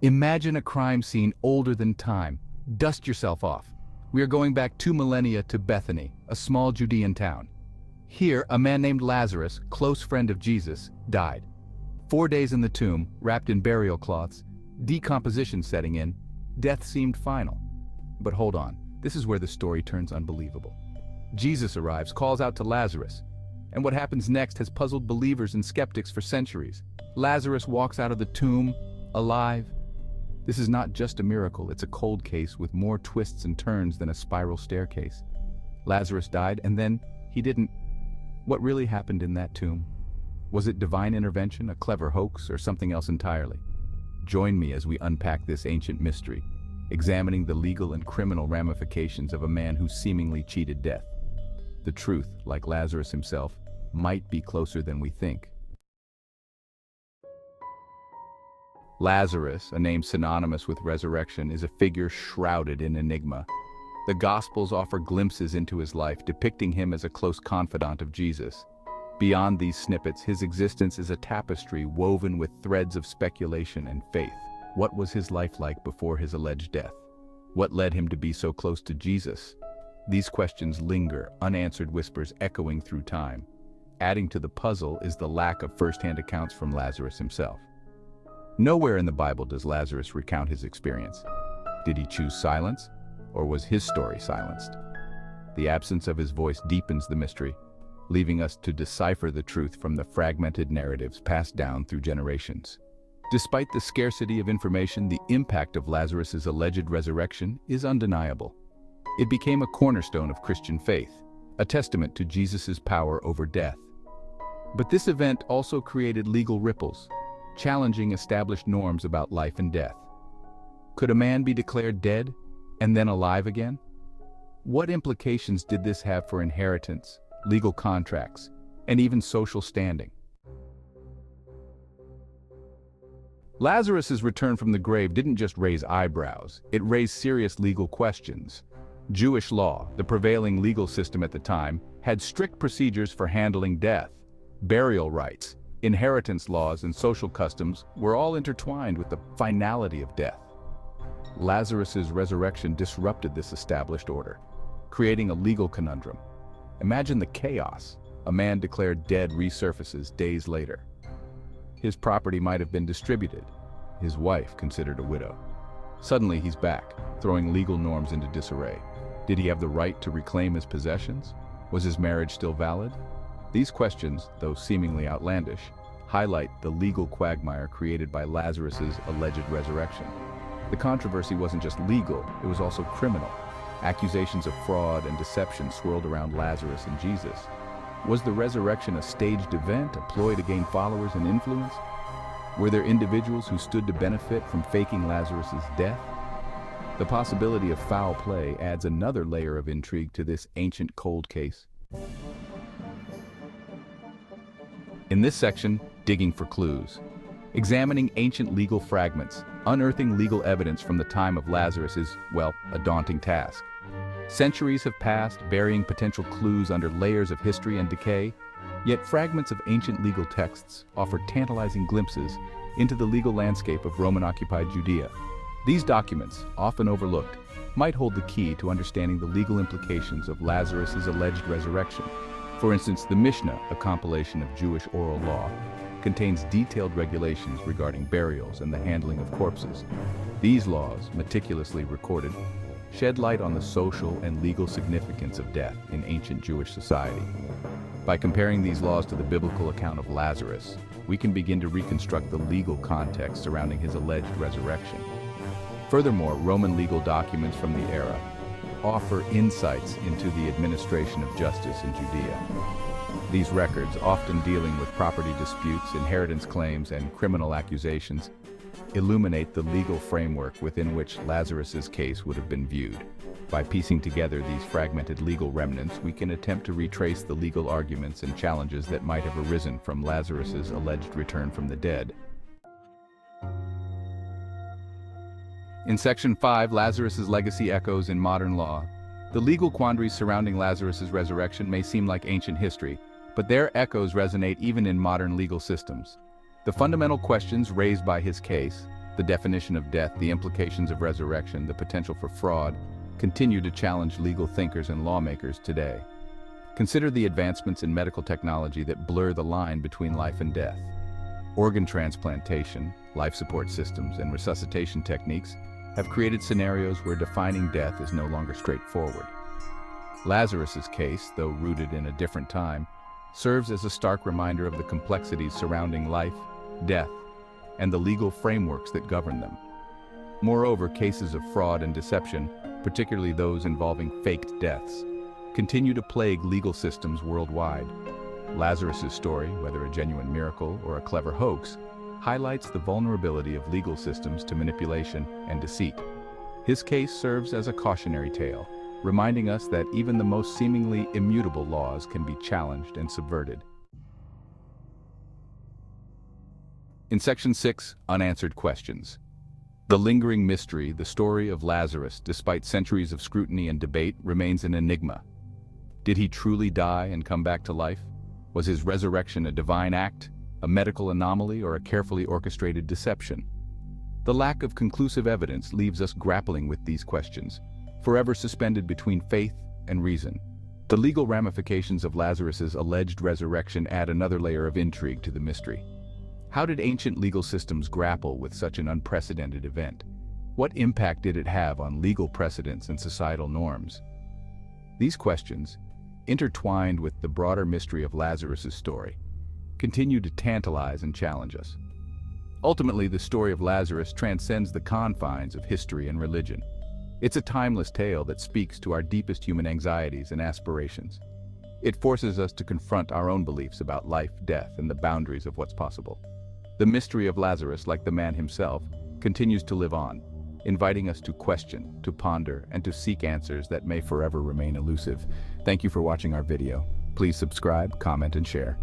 Imagine a crime scene older than time. Dust yourself off. We are going back 2 millennia to Bethany, a small Judean town. Here, a man named Lazarus, close friend of Jesus, died. 4 days in the tomb, wrapped in burial cloths, decomposition setting in, death seemed final. But hold on, this is where the story turns unbelievable. Jesus arrives, calls out to Lazarus, and what happens next has puzzled believers and skeptics for centuries. Lazarus walks out of the tomb, alive. This is not just a miracle, it's a cold case with more twists and turns than a spiral staircase. Lazarus died, and then he didn't. What really happened in that tomb? Was it divine intervention, a clever hoax, or something else entirely? Join me as we unpack this ancient mystery, examining the legal and criminal ramifications of a man who seemingly cheated death. The truth, like Lazarus himself, might be closer than we think. Lazarus, a name synonymous with resurrection, is a figure shrouded in enigma. The Gospels offer glimpses into his life, depicting him as a close confidant of Jesus. Beyond these snippets, his existence is a tapestry woven with threads of speculation and faith. What was his life like before his alleged death? What led him to be so close to Jesus? These questions linger, unanswered whispers echoing through time. Adding to the puzzle is the lack of first-hand accounts from Lazarus himself. Nowhere in the Bible does Lazarus recount his experience. Did he choose silence, or was his story silenced? The absence of his voice deepens the mystery, leaving us to decipher the truth from the fragmented narratives passed down through generations. Despite the scarcity of information, the impact of Lazarus's alleged resurrection is undeniable. It became a cornerstone of Christian faith, a testament to Jesus' power over death. But this event also created legal ripples, challenging established norms about life and death. Could a man be declared dead and then alive again? What implications did this have for inheritance, legal contracts, and even social standing? Lazarus's return from the grave didn't just raise eyebrows, it raised serious legal questions. Jewish law, the prevailing legal system at the time, had strict procedures for handling death. Burial rites, inheritance laws, and social customs were all intertwined with the finality of death. Lazarus's resurrection disrupted this established order, creating a legal conundrum. Imagine the chaos. A man declared dead resurfaces days later. His property might have been distributed, his wife considered a widow. Suddenly he's back, throwing legal norms into disarray. Did he have the right to reclaim his possessions? Was his marriage still valid? These questions, though seemingly outlandish, highlight the legal quagmire created by Lazarus's alleged resurrection. The controversy wasn't just legal, it was also criminal. Accusations of fraud and deception swirled around Lazarus and Jesus. Was the resurrection a staged event, a ploy to gain followers and influence? Were there individuals who stood to benefit from faking Lazarus's death? The possibility of foul play adds another layer of intrigue to this ancient cold case. In this section, digging for clues. Examining ancient legal fragments, unearthing legal evidence from the time of Lazarus is, well, a daunting task. Centuries have passed, burying potential clues under layers of history and decay, yet fragments of ancient legal texts offer tantalizing glimpses into the legal landscape of Roman-occupied Judea. These documents, often overlooked, might hold the key to understanding the legal implications of Lazarus's alleged resurrection. For instance, the Mishnah, a compilation of Jewish oral law, contains detailed regulations regarding burials and the handling of corpses. These laws, meticulously recorded, shed light on the social and legal significance of death in ancient Jewish society. By comparing these laws to the biblical account of Lazarus, we can begin to reconstruct the legal context surrounding his alleged resurrection. Furthermore, Roman legal documents from the era offer insights into the administration of justice in Judea. These records, often dealing with property disputes, inheritance claims, and criminal accusations, illuminate the legal framework within which Lazarus's case would have been viewed. By piecing together these fragmented legal remnants, we can attempt to retrace the legal arguments and challenges that might have arisen from Lazarus's alleged return from the dead. In Section 5, Lazarus's legacy echoes in modern law. The legal quandaries surrounding Lazarus's resurrection may seem like ancient history, but their echoes resonate even in modern legal systems. The fundamental questions raised by his case, The definition of death, the implications of resurrection, the potential for fraud, continue to challenge legal thinkers and lawmakers today. Consider the advancements in medical technology that blur the line between life and death. Organ transplantation, life support systems, and resuscitation techniques have created scenarios where defining death is no longer straightforward. Lazarus's case, though rooted in a different time, serves as a stark reminder of the complexities surrounding life, death, and the legal frameworks that govern them. Moreover, cases of fraud and deception, particularly those involving faked deaths, continue to plague legal systems worldwide. Lazarus's story, whether a genuine miracle or a clever hoax, highlights the vulnerability of legal systems to manipulation and deceit. His case serves as a cautionary tale, reminding us that even the most seemingly immutable laws can be challenged and subverted. In Section 6, Unanswered Questions. The lingering mystery, the story of Lazarus, despite centuries of scrutiny and debate, remains an enigma. Did he truly die and come back to life? Was his resurrection a divine act, a medical anomaly, or a carefully orchestrated deception? The lack of conclusive evidence leaves us grappling with these questions, forever suspended between faith and reason. The legal ramifications of Lazarus's alleged resurrection add another layer of intrigue to the mystery. How did ancient legal systems grapple with such an unprecedented event? What impact did it have on legal precedents and societal norms? These questions, intertwined with the broader mystery of Lazarus's story, continue to tantalize and challenge us. Ultimately, the story of Lazarus transcends the confines of history and religion. It's a timeless tale that speaks to our deepest human anxieties and aspirations. It forces us to confront our own beliefs about life, death, and the boundaries of what's possible. The mystery of Lazarus, like the man himself, continues to live on, inviting us to question, to ponder, and to seek answers that may forever remain elusive. Thank you for watching our video. Please subscribe, comment, and share.